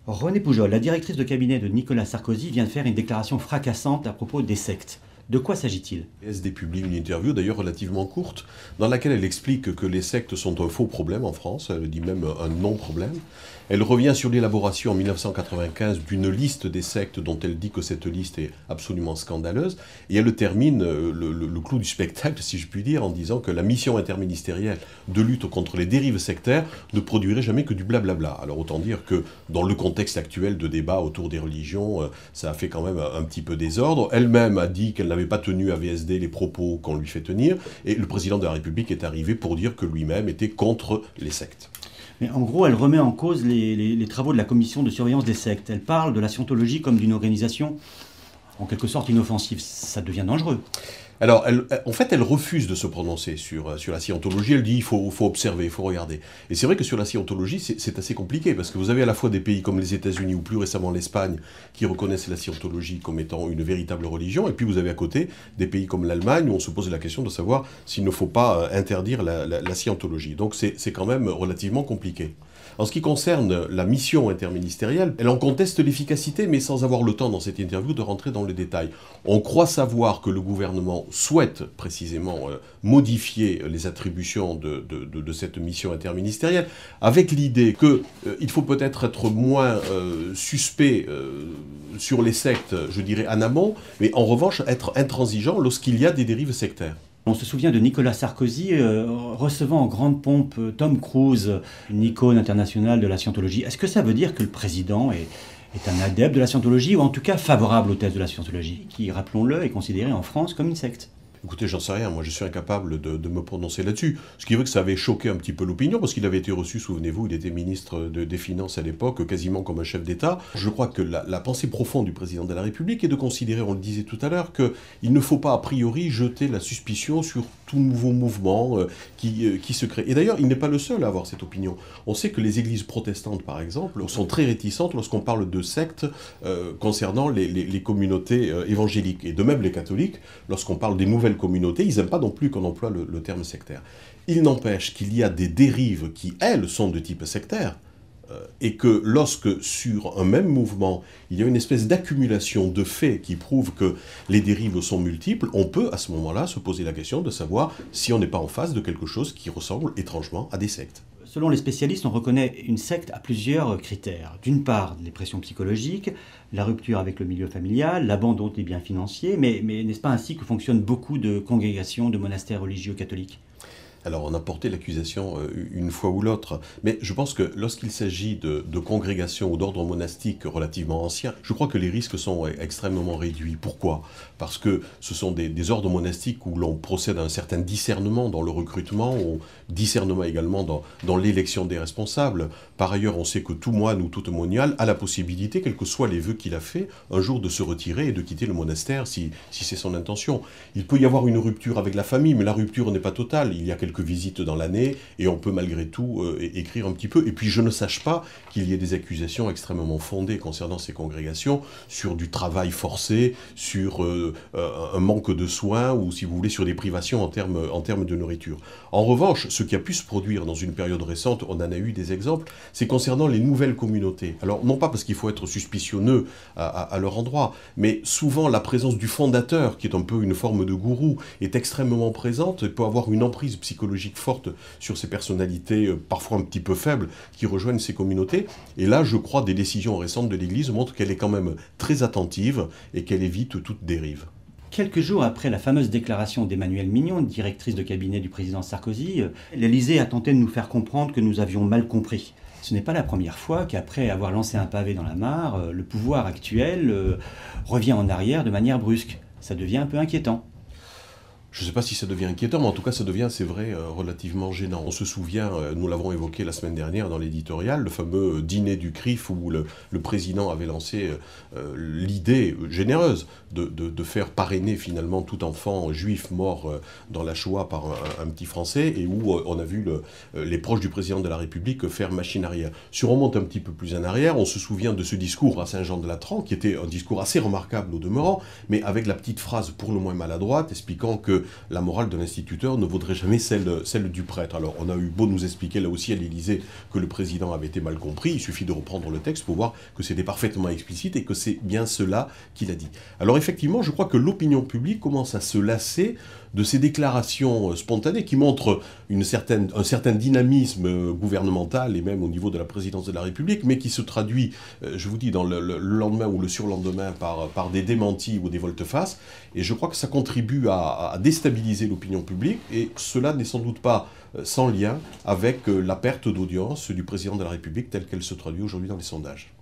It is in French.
René Poujol, la directrice de cabinet de Nicolas Sarkozy, vient de faire une déclaration fracassante à propos des sectes. De quoi s'agit-il? PSD publie une interview, d'ailleurs relativement courte, dans laquelle elle explique que les sectes sont un faux problème en France, elle dit même un non-problème. Elle revient sur l'élaboration en 1995 d'une liste des sectes dont elle dit que cette liste est absolument scandaleuse, et elle termine le clou du spectacle, si je puis dire, en disant que la mission interministérielle de lutte contre les dérives sectaires ne produirait jamais que du blablabla. Alors autant dire que dans le contexte actuel de débat autour des religions, ça a fait quand même un petit peu désordre. Elle-même a dit qu'elle n'avait pas tenu à VSD les propos qu'on lui fait tenir, et le président de la République est arrivé pour dire que lui-même était contre les sectes. Mais en gros, elle remet en cause les travaux de la commission de surveillance des sectes. Elle parle de la scientologie comme d'une organisation en quelque sorte inoffensive. Ça devient dangereux. Alors, en fait, elle refuse de se prononcer sur la scientologie. Elle dit il faut observer, il faut regarder. Et c'est vrai que sur la scientologie, c'est assez compliqué, parce que vous avez à la fois des pays comme les États-Unis ou plus récemment l'Espagne, qui reconnaissent la scientologie comme étant une véritable religion, et puis vous avez à côté des pays comme l'Allemagne, où on se pose la question de savoir s'il ne faut pas interdire la scientologie. Donc c'est quand même relativement compliqué. En ce qui concerne la mission interministérielle, elle en conteste l'efficacité, mais sans avoir le temps dans cette interview de rentrer dans le détail. On croit savoir que le gouvernement souhaite précisément modifier les attributions de cette mission interministérielle, avec l'idée qu'il faut peut-être être moins suspect sur les sectes, je dirais, en amont, mais en revanche être intransigeant lorsqu'il y a des dérives sectaires. On se souvient de Nicolas Sarkozy recevant en grande pompe Tom Cruise, une icône internationale de la scientologie. Est-ce que ça veut dire que le président est un adepte de la scientologie, ou en tout cas favorable aux thèses de la scientologie, qui, rappelons-le, est considérée en France comme une secte? Écoutez, j'en sais rien, moi je suis incapable de me prononcer là-dessus. Ce qui veut que ça avait choqué un petit peu l'opinion, parce qu'il avait été reçu, souvenez-vous, il était ministre des Finances à l'époque, quasiment comme un chef d'État. Je crois que la pensée profonde du président de la République est de considérer, on le disait tout à l'heure, qu'il ne faut pas a priori jeter la suspicion sur tout nouveau mouvement qui se crée. Et d'ailleurs, il n'est pas le seul à avoir cette opinion. On sait que les églises protestantes, par exemple, sont très réticentes lorsqu'on parle de sectes concernant les communautés évangéliques. Et de même les catholiques, lorsqu'on parle des nouvelles communautés, ils n'aiment pas non plus qu'on emploie le terme sectaire. Il n'empêche qu'il y a des dérives qui, elles, sont de type sectaire, et que lorsque, sur un même mouvement, il y a une espèce d'accumulation de faits qui prouvent que les dérives sont multiples, on peut à ce moment-là se poser la question de savoir si on n'est pas en face de quelque chose qui ressemble étrangement à des sectes. Selon les spécialistes, on reconnaît une secte à plusieurs critères. D'une part, les pressions psychologiques, la rupture avec le milieu familial, l'abandon des biens financiers, mais n'est-ce pas ainsi que fonctionnent beaucoup de congrégations, de monastères religieux catholiques ? Alors on a porté l'accusation une fois ou l'autre, mais je pense que lorsqu'il s'agit de congrégations ou d'ordres monastiques relativement anciens, je crois que les risques sont extrêmement réduits. Pourquoi? Parce que ce sont des ordres monastiques où l'on procède à un certain discernement dans le recrutement, ou discernement également dans l'élection des responsables. Par ailleurs, on sait que tout moine ou toute moniale a la possibilité, quels que soient les vœux qu'il a fait, un jour de se retirer et de quitter le monastère si c'est son intention. Il peut y avoir une rupture avec la famille, mais la rupture n'est pas totale. Il y a quelques visites dans l'année, et on peut malgré tout écrire un petit peu. Et puis je ne sache pas qu'il y ait des accusations extrêmement fondées concernant ces congrégations sur du travail forcé, sur un manque de soins, ou si vous voulez sur des privations en termes de nourriture. En revanche, ce qui a pu se produire dans une période récente, on en a eu des exemples, c'est concernant les nouvelles communautés. Alors non pas parce qu'il faut être suspicionneux à leur endroit, mais souvent la présence du fondateur, qui est un peu une forme de gourou, est extrêmement présente et peut avoir une emprise psychologique forte sur ces personnalités parfois un petit peu faibles qui rejoignent ces communautés. Et là, je crois, des décisions récentes de l'Église montrent qu'elle est quand même très attentive et qu'elle évite toute dérive. Quelques jours après la fameuse déclaration d'Emmanuelle Mignon, directrice de cabinet du président Sarkozy, l'Élysée a tenté de nous faire comprendre que nous avions mal compris. Ce n'est pas la première fois qu'après avoir lancé un pavé dans la mare, le pouvoir actuel revient en arrière de manière brusque. Ça devient un peu inquiétant. Je ne sais pas si ça devient inquiétant, mais en tout cas, ça devient, c'est vrai, relativement gênant. On se souvient, nous l'avons évoqué la semaine dernière dans l'éditorial, le fameux dîner du CRIF où le président avait lancé l'idée généreuse de faire parrainer finalement tout enfant juif mort dans la Shoah par un petit Français, et où on a vu les proches du président de la République faire machine arrière. Si on remonte un petit peu plus en arrière, on se souvient de ce discours à Saint-Jean-de-Latran, qui était un discours assez remarquable au demeurant, mais avec la petite phrase pour le moins maladroite, expliquant que la morale de l'instituteur ne vaudrait jamais celle du prêtre. Alors, on a eu beau nous expliquer là aussi à l'Élysée que le président avait été mal compris, il suffit de reprendre le texte pour voir que c'était parfaitement explicite et que c'est bien cela qu'il a dit. Alors effectivement, je crois que l'opinion publique commence à se lasser de ces déclarations spontanées qui montrent un certain dynamisme gouvernemental et même au niveau de la présidence de la République, mais qui se traduit, je vous dis, dans le lendemain ou le surlendemain par des démentis ou des volte-face. Et je crois que ça contribue à déstabiliser l'opinion publique, et cela n'est sans doute pas sans lien avec la perte d'audience du président de la République telle qu'elle se traduit aujourd'hui dans les sondages.